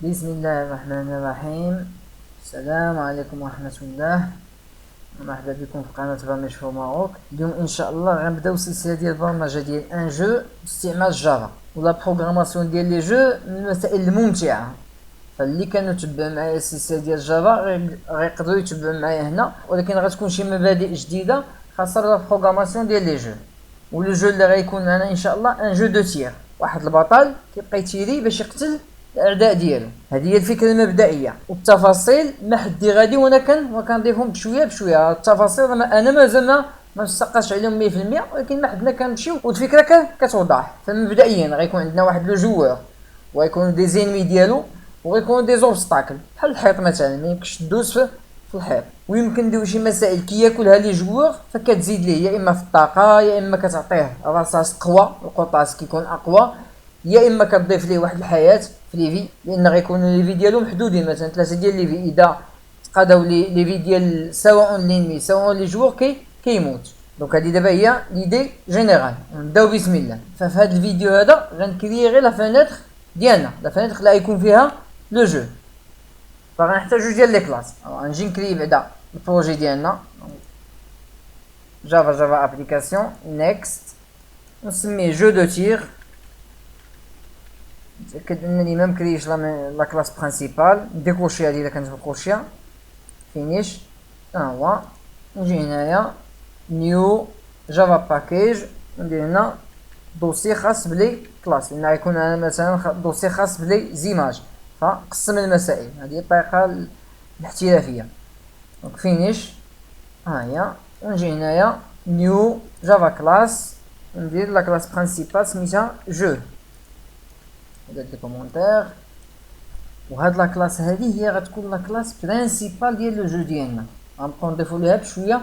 بسم الله الرحمن الرحيم. السلام عليكم ورحمة الله، مرحبا بكم في قناة برامج فور ماروك. اليوم ان شاء الله غنبداو سلسلة ديال البرمجة ديال ان جو باستعمال جافا ولا بروغراماسيون ديال لي جو من المسائل الممتعة. فاللي كانوا تبعوا معايا السلسلة ديال جافا غيقدروا يتبعوا معايا هنا، ولكن غتكون شي مبادئ جديدة خاصة لا بروغراماسيون ديال لي جو. ولو جو اللي غيكون معنا ان شاء الله ان جو دو تير، واحد البطل كيبقى يتيري باش يقتل الاعداء ديالو. هذه هي الفكره المبدئيه، والتفاصيل ما حدي غادي وانا كنضيفهم بشويه بشويه. التفاصيل انا مازال ما نسقاش عليهم 100%، ولكن ما حدنا كنمشيو والفكره كتوضح. فمبدئيا غيكون عندنا واحد لو جوور وغيكونوا دي زينمي ديالو وغيكونوا دي زوبستاكل بحال الحيط مثلا، ما يمكنش دوز في الحيط، ويمكن نديرو شي مسائل كي ياكلها لي جوور فكتزيد ليه يا اما في الطاقه يا اما كتعطيه رصاص قوى، القرطاس كيكون اقوى، يا اما كتضيف ليه واحد الحياه في ليفي، لان غيكونوا ليفي ديالو محدودين، مثلا 3 ديال ليفي. اذا تقاداو ليفي ديال سواء لينمي سواء لي جوور كيموت. دونك هادي دابا هي ليدي جينيرال. نبداو بسم الله. ففي هاد الفيديو هذا غنكريي غير لا فينيتر ديالنا، لا فينيتر اللي غيكون فيها لو جو. فغنحتاجو جوج ديال لي كلاس. غنجي نكري بعدا البروجي ديالنا جافا ابليكاسيون نيكست، نسميه جو دو تير. نتاكد انني ما مكريش لا كلاس برينسيبال، نديكوشيها الا كانت مكوشيه. فينيش. ها هو. نجي هنايا نيو جافا باكيج، ندير هنا دوسي خاص بلي كلاس، لان غيكون انا مثلا دوسي خاص بلي زيماج، فقسم المسائل. هذه هي الطريقه الاحترافيه. دونك فينيش. ها هي. ونجي هنايا نيو جافا كلاس، ندير لا كلاس برينسيبال سميتها جو. درت لي كومونتير. وهاد لا كلاس هذه هي غتكون لا كلاس برينسيبال ديال لو جو ديالنا، غنبقاو نضيفو ليها بشويه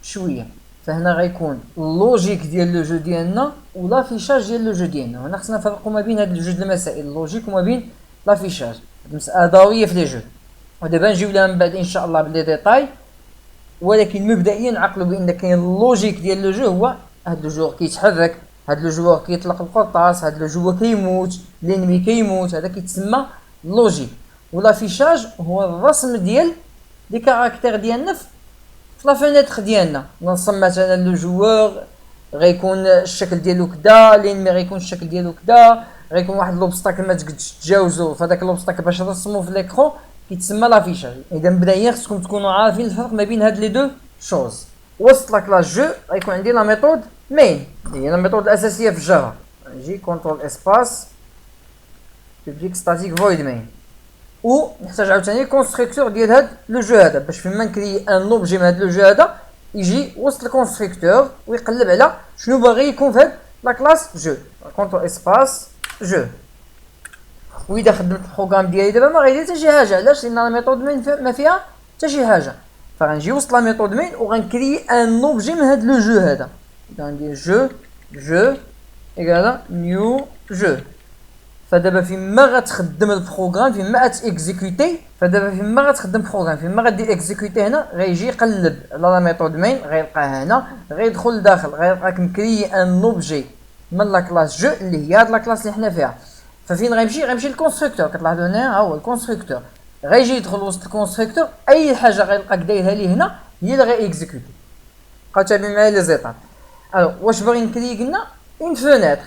بشويه. فهنا غيكون اللوجيك ديال لو جو ديالنا ولافيشاج ديال لو جو ديالنا. هنا خصنا نفرقوا ما بين هاد جوج المسائل، اللوجيك وما بين لافيشاج. هاد المساله ضروريه في لي جو، ودابا نجيو لها من بعد ان شاء الله بلي ديتاي. ولكن مبدئيا نعقلوا بان كاين اللوجيك ديال لو جو، هو هاد لو جو كيتحرك، هاد لو جو كيطلق القرطاس، هاد لو جو كيموت، لينمي كيموت، هذا كيتسمى لوجيك. ولافيشاج هو الرسم ديال لي كاركتير ديالنا في لا فينيتر ديالنا. نرسم مثلا لو جوور غيكون الشكل ديالو كدا، لينمي غيكون الشكل ديالو كدا، غيكون واحد لوبستاكل ما تقدش تجاوزو، فداك لوبستاكل باش ترسمو في ليكرون كيتسمى لافيشاج. اذا مبدئيا خصكم تكونوا عارفين الفرق ما بين هاد لي دو شوز. وسط لا كلاس جو غيكون عندي لا ميثود مين، هي لا ميثود الاساسيه في جافا. نجي كونترول اسباس بيبليك ستاتيك فويد مين، و نحتاج عاوتاني كونستركتور ديال هاد لو جو هذا، باش فيما نكري ان اوبجي من هاد لو جو هذا يجي وسط الكونستركتور ويقلب على شنو باغي يكون في هاد لا كلاس جو. كونترول اسباس جو. واذا خدمت البروغرام ديالي دابا ما غيدير حتى شي حاجه، علاش؟ لان لا ميثود مين ما فيها حتى شي حاجه. فغنجي وسط لا ميثود مين وغنكري ان اوبجي من هاد لو جو هذا. غندير جو ايكالا نيو جو. فدابا فيما غتخدم البروغرام، فيما غاتيكزيكوتي، فدابا فيما غتخدم البروغرام، فيما غدير اكزيكوتي هنا غيجي يقلب على لا ميثود مين، غيلقاها هنا، غيدخل لداخل غيلقاك مكري ان اوبجي من لا كلاس جو اللي هي هاد لا كلاس اللي حنا فيها. ففين غيمشي للكونستركتور. كتلاحظوا هنا ها هو الكونستركتور، غيجي يدخل وسط الكونستركتور، اي حاجه غيلقاك دايرها ليه هنا هي اللي غيكزيكوتي. بقاو تابعين معايا لي زيطاب. الو واش باغي نكري؟ قلنا اون فونيتر،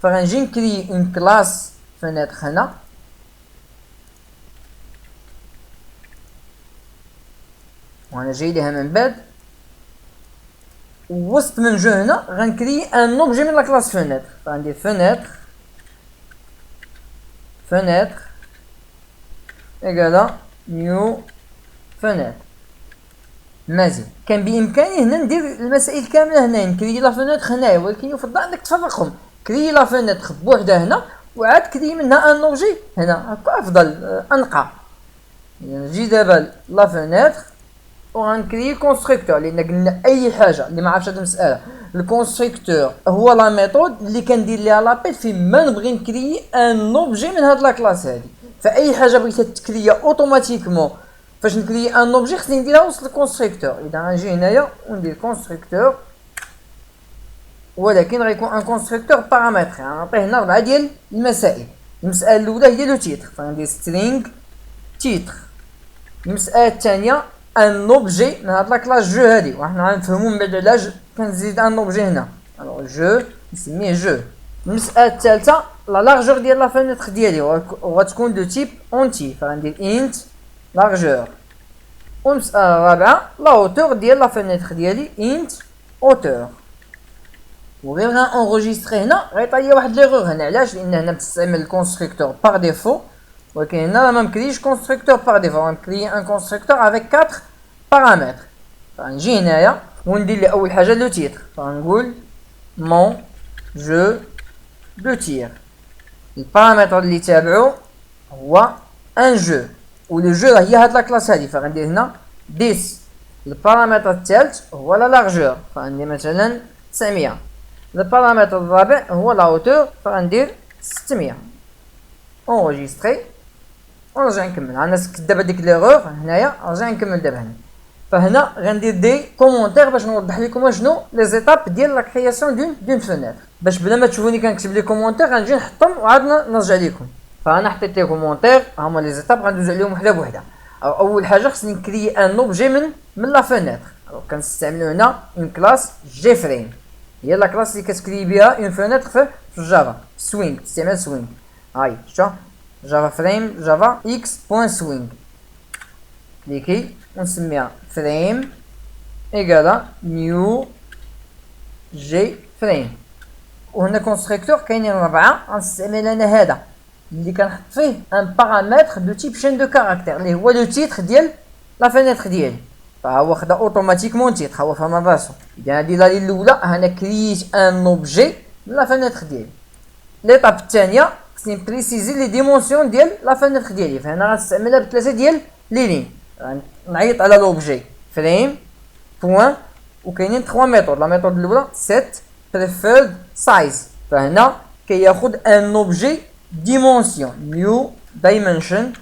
فغنجي نكري اون كلاس فونيتر هنا، وانا جاي ليها من بعد. وسط من جو هنا غنكري ان اوبجي من لا كلاس فونيتر، غندير فونيتر ايكالا نيو فونيتر. مزيان. كان بامكاني هنا ندير المسائل كامله هنا، نكري لا فونيتر هنايا، ولكن يفضل انك تفرقهم. كري لا فونيتر بوحدها هنا، وعاد كري منها ان اوبجي هنا، هكا افضل انقى. نجي دابا لا فونيتر وغنكري كونستركتور، لان قلنا اي حاجه اللي ما عرفش هاد المساله، الكونستركتور هو لا ميثود اللي كندير ليها لابيل فيما نبغي نكري ان اوبجي من هاد لا كلاس هادي. فاي حاجه بغيتها تكريا اوتوماتيكمون فاش نكري ان اوبجي خصني نديرها وسط الكونستركتور. اذا غنجي هنايا وندير كونستركتور، ولكن غيكون ان كونستركتور بارامتري. غنعطيه هنا 4 ديال المسائل. المسألة الأولى هي لو تيتر، فغندير string تيتر. المسألة الثانية ان اوبجي من هاد لاكلاس جو هادي، وحنا غنفهمو من بعد علاش كنزيد ان اوبجي هنا. الوغ جو نسميه جو. المسألة الثالثة لا لارجور ديال لا فينيتر ديالي وغتكون دو تيب اونتي، فغندير انت لارجور. والمسألة الرابعة لا هوتور ديال لا فينيتر ديالي انت هوتور. وغير غنونجستري هنا غيطيا واحد ليغور هنا، علاش؟ لان هنا بتستعمل الكونستركتور باغ ديفو، ولكن هنا ما مكريش كونستركتور باغ ديفو، غنكري ان كونستركتور افيك 4 بارامتر. فغنجي هنايا وندير لي اول حاجه لو تيتر، فغنقول مون جو دو تير. البارامتر اللي تابعو هو ان جو، ولو جو هي هاد لا كلاس هادي، فغندير هنا 10. البارامتر الثالث هو لا لارجور، فغندير مثلا 900. البارامتر الرابع هو لا هوتور، فغندير 600. اونجستري ونرجع نكمل. عندنا دابا ديك ليغور هنايا، نرجع نكمل دابا هنا. فهنا غندير دي كومونتير باش نوضح لكم شنو لي زيتاب ديال لا كرياسيون دون فونيتر، باش بلا ما تشوفوني كنكتب لي كومونتير غنجي نحطهم وعاد نرجع لكم. فانا حطيت لي كومونتير، هما لي زيتاب غندوز عليهم وحده بوحده. اول حاجه خصني نكري ان اوبجي من لا فونيتر. كنستعملو هنا اون كلاس جي فريم، هي لا كلاس اللي كتكري بها اون فونيتر في الجافا سوينغ، تستعمل سوينغ. هاي شتو جافا فريم جافا اكس بوين سوينغ، كليكي ونسميها فريم ايكالا نيو جي فريم. وهنا كونستركتور كاينين 4، غنستعمل انا هذا اللي كنحط فيه ان بارامتر دو تيب شين دو كاركتير اللي هو لو تيتر ديال لا فينيتر ديالي، فهو خدا اوتوماتيكمون تيتر، هو فهم راسو. اذا هادي لا الاولى انا كرييت ان اوبجي من لا فينيتر ديالي. ليطاب الثانيه خصني بريسيزي لي ديمونسيون ديال لا فينيتر ديالي، فهنا غنستعملها بثلاثه ديال لي لين. نعيط على لوبجي فريم بوين وكاينين 3 ميثود. لا ميثود الاولى set preferred size، فهنا كياخد ان اوبجي ديمونسيون نيو دايمنشن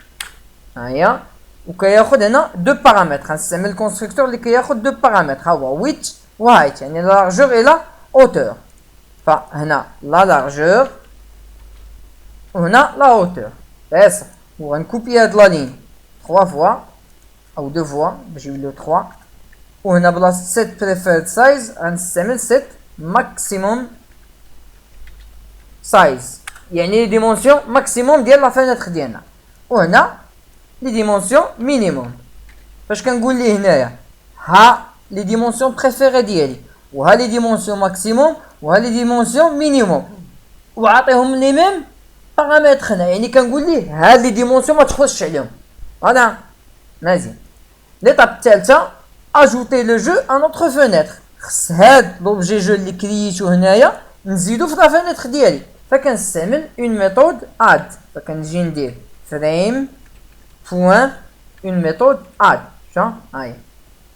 هيا، وكياخد هنا دو بارامتر. غنستعمل الكونستركتور اللي كياخد دو بارامتر، ها هو ويت وهايت، يعني لا لارجور اي لا هوتور. فهنا لا لارجور وهنا لا هوتور بس. وغنكوبي هاد لا لين 3 فوا او 2 فوا باش يوليو 3. وهنا بلاصه set preferred size غنستعمل set maximum size، يعني لي ديمونسيون ماكسيموم ديال لا فينيتر ديالنا. وهنا لي ديمونسيون مينيموم. فاش كنقول ليه هنايا ها لي ديمونسيون بريفيري ديالي، وها لي ديمونسيون ماكسيموم، وها لي ديمونسيون مينيموم، وعطيهم لي ميم بارامتر هنا، يعني كنقول ليه هاد لي ديمونسيون ما تخرجش عليهم. فوالا مزيان. ليطاب الثالثه اجوتي لو جو ان اوتر فينيتر، خص هاد لوبجي جو اللي كرييتو هنايا نزيدو في لا فينيتر ديالي، فكنستعمل اون ميثود اد. فكنجي ندير فريم بوين اون ميثود اد. شا هاي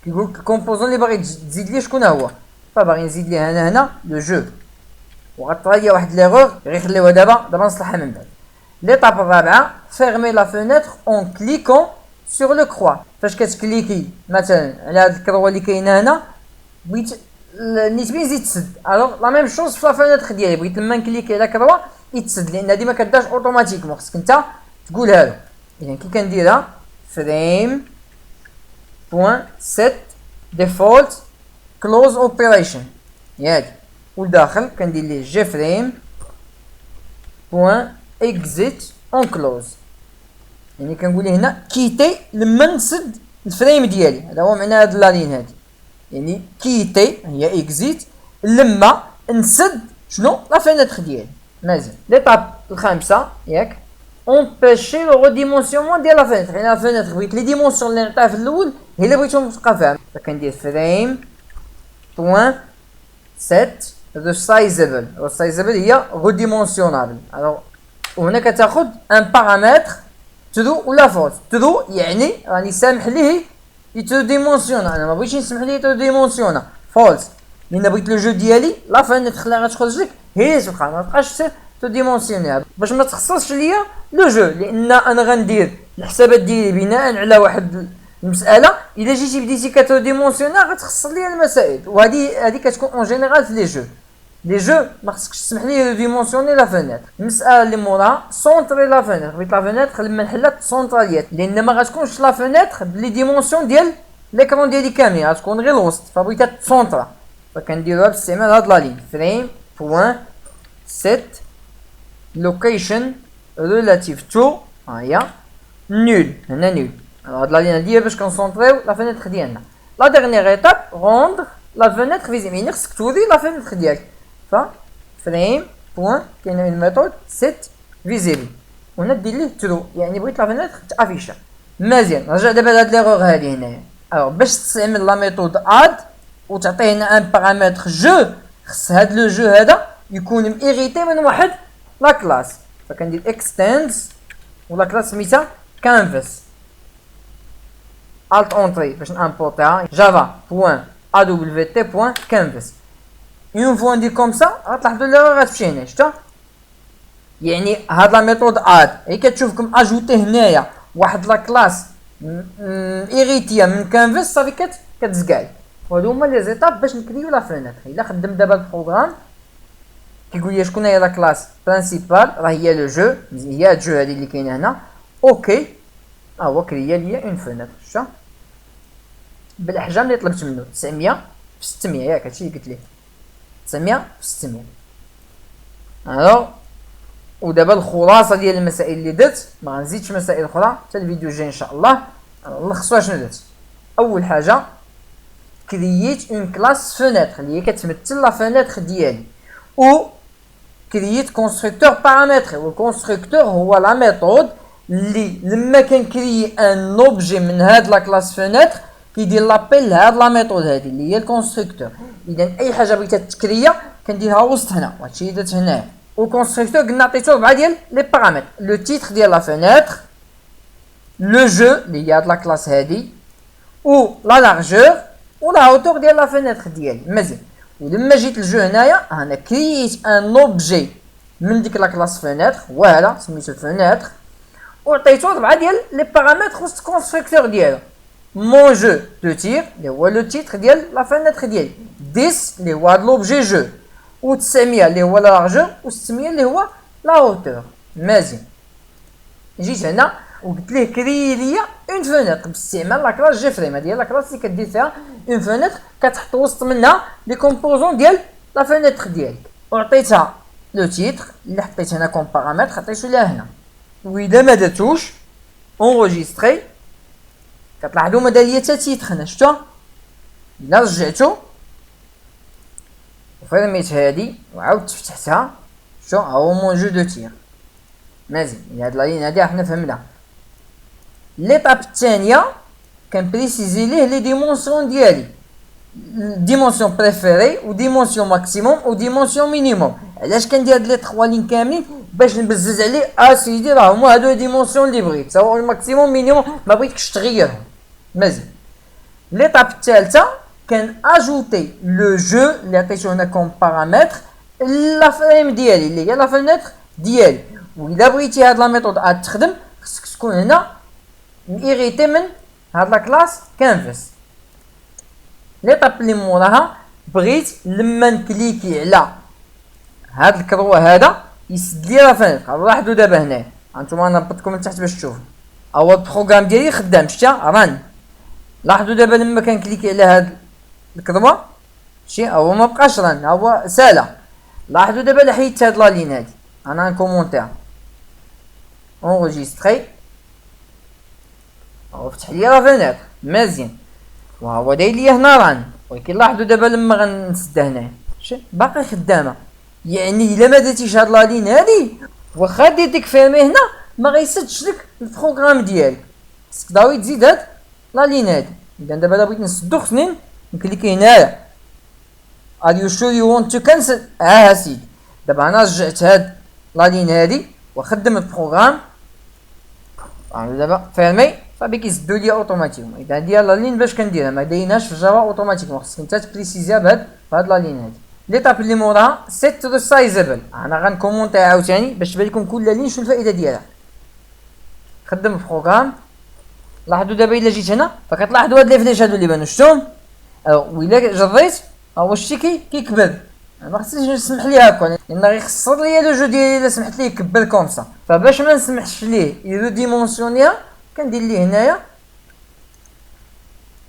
كيقول لك الكومبوزون اللي باغي تزيد ليه شكون هو، فباغي نزيد ليه هنا لو جو، وغطرا ليا واحد ليغور غير خليوها دابا نصلحها من بعد. ليطاب الرابعه فيرمي لا فينيتر اون كليكون سور لو كروا. فاش كتكليكي مثلا على هاد الكروا اللي كاينه هنا، بغيت نيتبي نزيد تسد، الوغ لا ميم شوز في لا فينيتر ديالي، بغيت لما نكليكي على كروا يتسد، لان هادي ما كدارش اوتوماتيكمون، خصك انت تقولها له. اذا كي كنديرها فريم بوين سيت ديفولت كلوز اوبريشن ياك، ولداخل كندير ليه جي فريم بوين اكزيت اون كلوز، يعني كنقول ليه هنا كيتي لما نسد الفريم ديالي. هذا هو معنى هاد لالين هادي، يعني كيتي هي اكزيت لما نسد شنو لا فينيتر ديالي. مزيان. ليطاب الخامسه ياك امبيشي لو ريديمونسيونمون ديال لا فينيتر، يعني لا فينيتر بغيت لي ديمونسيون اللي نعطيها في الاول هي اللي بغيتهم تبقى فيها، فكندير فريم بوين سيت ريسايزابل. ريسايزابل هي ريديمونسيونابل. الوغ وهنا كتاخد ان بارامتر ترو ولا فولس. ترو يعني راني سامح ليه يتو ديمونسيونا، انا ما بغيتش نسمح ليه يتو ديمونسيونا. فولس لان بغيت لو جو ديالي لا فينيتر اللي غتخرج لك هي تبقى، ما تبقاش تو ديمونسيونيها باش ما تخصصش ليا لو جو، لان انا غندير الحسابات ديالي بناء على واحد المساله. الا جيتي بديتي كتو ديمونسيونا غتخصص ليا المسائل، وهذه كتكون اون جينيرال في لي جو. لي جو ما خصكش تسمح لي ديمونسيوني لا فينيتر. المساله اللي موراها سونطري لا فينيتر، بغيت لا فينيتر لما نحلها سونطراليات لان ما غتكونش لا فينيتر بلي ديمونسيون ديال ليكرون ديالي كامل، غتكون غير الوسط فبغيتها تسونطرا، فكنديروها باستعمال هاد لا لين فريم بوين سيت لوكيشن ريلاتيف تو ها هي نول، هنا نول. هاد لا لين هادي باش كنسونطريو لا فينيتر ديالنا. لا ديرنيير ايتاب روندر لا فينيتر فيزيبل، يعني خصك توري لا فينيتر ديالك. ف فريم بوين كاينه اون ميثود سيت فيزيبل وهنا دير ليه ترو، يعني بغيت لا فينيتر تافيشا. مزيان رجع دابا لهاد ليغور هادي هنايا. الوغ باش تستعمل لا ميثود اد وتعطيه هنا ان بارامتر جو، خص هاد لو جو هذا يكون ميريتي من واحد لا كلاس، فكندير اكستندز ولا كلاس سميتها كانفاس الت اونتري باش نامبورتيها جافا بوين ا دبليو تي بوين كانفاس. اون فوا ندير كوم سا غتلاحظوا لي غتمشي هنا، شتا يعني هاد لا ميثود اد هي كتشوفكم اجوتي هنايا واحد لا كلاس ايريتيا من كانفاس صافي كتزكاي. وهادو هما لي زيتاب باش نكريو لا فينيتر. الا خدم دابا البروغرام كيقول لي شكون هي لا كلاس برينسيبال، راه هي لو جو، هي هاد جو هادي اللي كاينه هنا. اوكي هو كريا ليا اون فينيتر، شتا بالاحجام اللي طلبت منه 900 في 600 ياك هادشي اللي قلت ليه 900 في 600. الوغ ودابا الخلاصه ديال المسائل اللي درت، ما غنزيدش مسائل اخرى حتى الفيديو الجاي ان شاء الله. نلخصوها شنو درت. اول حاجه كرييت اون كلاس فينيتر اللي هي كتمثل لا فينيتر ديالي، و كرييت كونستركتور بارامتري، والكونستركتور هو لا ميثود اللي لما كنكريي ان اوبجي من هاد لا كلاس فينيتر كيدير لابيل لهاد لا ميثود هادي اللي هي الكونستركتور. اذا اي حاجه بغيتها تكريا كنديرها وسط هنا، وهادشي اللي درت هنايا. والكونستركتور قلنا عطيتو 4 ديال لي بارامتر، لو تيتر ديال لا فينيتر، لو جو اللي هي هاد لا كلاس هادي، و لا لارجور و لا هوتور ديال لا فينيتر ديالي. مزيان ولما جيت للجو هنايا انا كرييت ان اوبجي من ديك لا كلاس فينيتر، هو هذا سميتو فينيتر، وعطيتو 4 ديال لي بارامتر وسط الكونستركتور ديالو. مون جو دو تير اللي هو لو تيتر ديال لا فينيتر ديالي، 10 اللي هو هاد لوبجي جو، و 900 اللي هو لا لارجور، و 600 اللي هو لا هوتور. مزيان جيت هنا وقلت ليه كري ليا اون فينيتر باستعمال لا كلاس جي فريم، هادي هي لا كلاس اللي كدير فيها اون فينيتر كتحط وسط منها لي كومبوزون ديال لا فينيتر ديالك، وعطيتها لو تيتر اللي حطيت هنا كوم بارامتر عطيتو ليها هنا. واذا ما درتوش اونغيستري كتلاحظوا ما دار ليا حتى تيتر هنا، شفتوا الا رجعتو وفرميت هادي وعاودت فتحتها شفتوا ها هو مون جو دو تير. مزيان هاد لا لين هادي حنا فهمنا. ليطاب الثانيه كنبريسيزي ليه لي ديمونسيون ديالي، ديمونسيون بريفيري و ديمونسيون ماكسيموم و ديمونسيون مينيموم. علاش كندير هاد لي 3 لين كاملين؟ باش نبزز عليه سيدي راه هما هادو ديمونسيون اللي بغيت سواء الماكسيموم مينيموم ما بغيتكش تغيرهم. مزيان ليطاب الثالثه كان اجوتي لو جو اللي عطيتو هنا كوم بارامتر لا فريم ديالي اللي هي لا فينيتر ديالي. واذا بغيتي هاد لا ميثود تخدم خصك تكون هنا ميريتي من هاد لا كلاس كانفاس. ليطاب اللي موراها بغيت لما نكليكي على هاد الكرو هذا يسد لي لا فينيتر. لاحظوا دابا هنايا هانتوما انا نبطكم من تحت باش تشوفوا هو البروغرام ديالي خدام، شتا ران. لاحظوا دابا لما كنكليكي على هاد الكرو شي هو ما بقاش ران، هو سالا. لاحظوا دابا لا حيدت هاد لا لين هادي انا نكومونتيها اونغيستري هو فتح لي لا فينيتر. مزيان وهو داير ليا هنا ران، ولكن لاحظوا دابا لما غنسد هنايا شي باقي خدامه. يعني الا ما درتيش هاد لا لين هادي واخا ديتيك فيرمي هنا ما غيسدش لك البروغرام ديالك، خصك ضروري تزيد هاد لا لين هادي. اذا دابا الا بغيت نسدو خصني نكليكي هنايا Are you sure you want to cancel؟ سيدي دابا انا رجعت هاد لا لين هادي وخدم البروغرام دابا فيرمي صافي كيسدو ليا اوتوماتيكمون. اذا هادي لا لين باش كنديرها ما دايناش في جافا اوتوماتيكمون، خصك نتا تبريسيزيها بهاد لا لين هادي. ليطاب اللي موراها سيت ريسايزابل، انا غنكومونتي عاوتاني باش تبان لكم كل لين شنو الفائده ديالها. خدم البروغرام لاحظوا دابا الا جيت هنا فكتلاحظوا هاد لي فليش هادو اللي بانوا شفتوهم. وإلا جريت ها هو الشتي كيكبر ما خصنيش نسمح ليه هكا لان غيخسر ليا لو جو ديالي الا سمحت ليه يكبر كومسا. فباش ما نسمحش ليه يدو ديمونسيونيها كندير ليه هنايا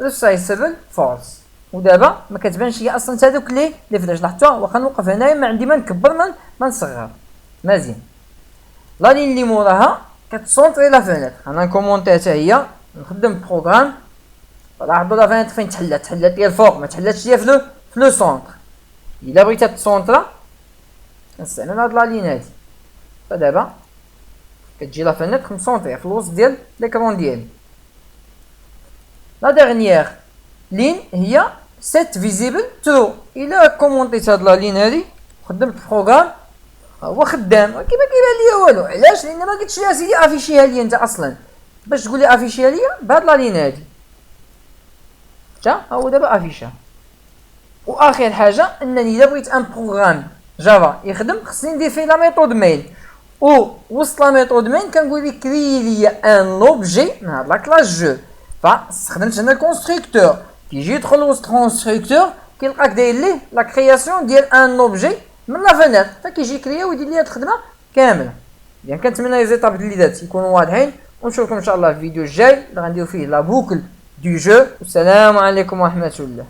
ريسايسبل فولس. ودابا ما كتبانش ليا اصلا حتى دوك لي فلاش. لاحظتوا واخا نوقف هنايا ما عندي ما نكبر ما نصغر. مزيان. لا لين اللي موراها كتسونطري لا فينيتر. انا نكومونتي حتى هي نخدم بروغرام. لاحظوا لا فينيتر فين تحلات ليا الفوق ما تحلاتش ليا في لو سونطر. الا بغيتها تسونطرا كنستعمل هاد لا لين هادي. فدابا كتجي لا فينيتر مسونطريه في الوسط ديال ليكرون ديالي. لا ديرنيير لين هي سيت فيزيبل ترو. الا كومونطيت هاد لا لين هادي خدمت البروغرام هو خدام كيما كيبان ليا والو. علاش؟ لان ما قلتش ليها سيدي افيشيها ليا انت اصلا. باش تقول لي افيشيها ليا بهاد لا لين هادي ها هو دابا افيشها. واخر حاجه انني الا بغيت ان بروغرام جافا يخدم خصني ندير فيه لا ميثود مين. و وسط لا ميثود مين كنقول لك كري ليا ان اوبجي من هاد لا كلاس جو. فاستخدمت هنا كونستركتور كيجي يدخل وسط كونستركتور كيلقاك داير ليه لا كرياسيون ديال ان اوبجي من لا فينيتر. فكيجي كريا ويدير لي هاد الخدمه كامله. يعني كنتمنى لي زيتاب اللي دات يكونوا واضحين ونشوفكم ان شاء الله في الفيديو الجاي اللي غنديرو فيه لا بوكل دو جو. والسلام عليكم ورحمه الله.